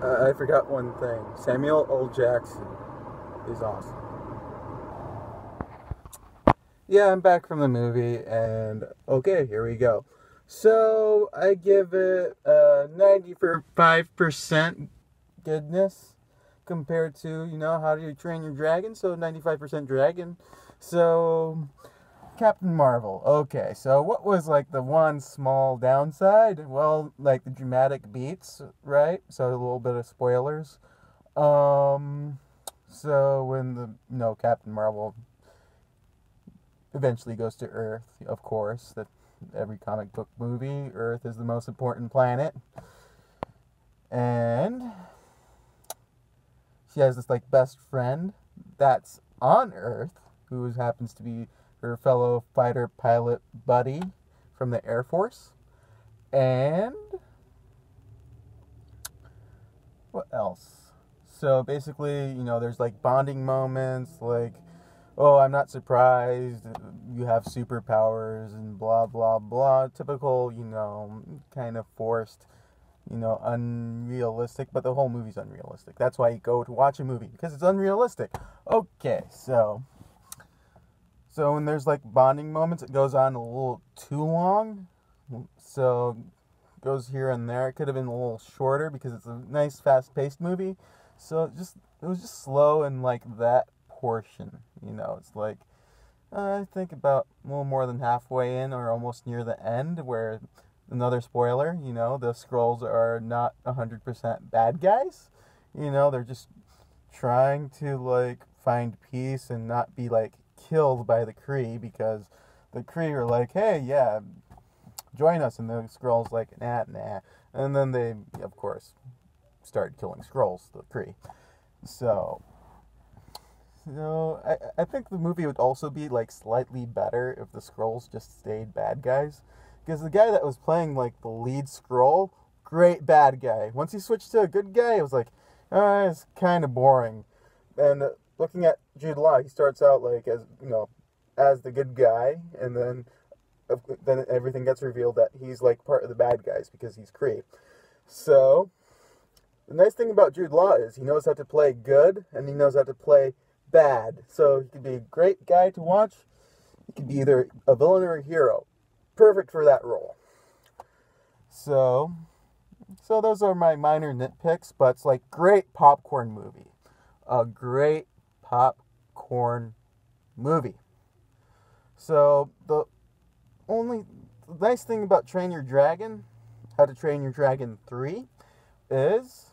I forgot one thing. Samuel L. Jackson is awesome. Yeah, I'm back from the movie, and okay, here we go. So I give it 95% goodness compared to How Do You Train Your Dragon. So 95% dragon. So Captain Marvel. Okay, so what was like the one small downside? Well, like the dramatic beats, right? So a little bit of spoilers. Um, so when the Captain Marvel eventually goes to Earth, of course, that every comic book movie, Earth is the most important planet, and she has this like best friend that's on Earth who happens to be her fellow fighter pilot buddy from the Air Force. And what else? So basically, there's like bonding moments, like, oh, I'm not surprised you have superpowers and blah, blah, blah. Typical, kind of forced, unrealistic, but the whole movie's unrealistic. That's why you go to watch a movie, because it's unrealistic. Okay, so when there's like bonding moments, it goes on a little too long. So goes here and there. It could have been a little shorter because it's a nice fast-paced movie. So it was just slow in like that portion. It's like I think about a little more than halfway in or almost near the end where another spoiler, the Skrulls are not 100% bad guys. They're just trying to like find peace and not be like killed by the Kree, because the Kree are like, hey, yeah, join us, and the Skrulls like, nah, and then they, of course, start killing Skrulls, the Kree. So, I think the movie would also be like slightly better if the Skrulls just stayed bad guys, because the guy that was playing like the lead Skrull, great bad guy. Once he switched to a good guy, it was like, it's kind of boring. And looking at Jude Law, he starts out like as the good guy, and then everything gets revealed that he's like part of the bad guys because he's Kree. So the nice thing about Jude Law is he knows how to play good and he knows how to play bad. So he could be a great guy to watch. He could be either a villain or a hero. Perfect for that role. So those are my minor nitpicks, but it's like great popcorn movie. A great popcorn movie. So the only nice thing about Train Your Dragon, How to Train Your Dragon 3, is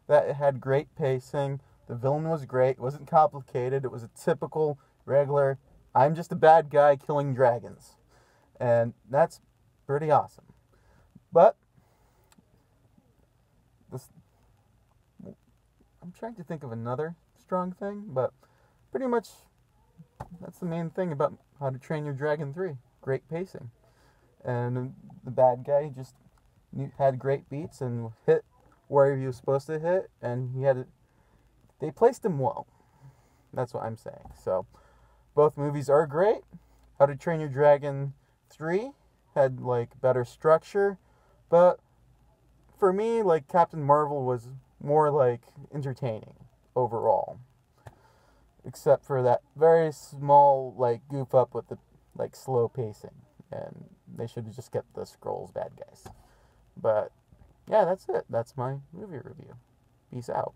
that it had great pacing. The villain was great. It wasn't complicated. It was a typical, regular, I'm just a bad guy killing dragons. And that's pretty awesome. But this, I'm trying to think of another strong thing, but pretty much that's the main thing about How to Train Your Dragon 3. Great pacing. And the bad guy just had great beats and hit where he was supposed to hit, and they placed him well. That's what I'm saying. So both movies are great. How to Train Your Dragon 3 had like better structure, but for me, like Captain Marvel was more like entertaining overall, except for that very small like goof up with the like slow pacing, and they should have just kept the Skrulls bad guys. But yeah, that's it. That's my movie review. Peace out.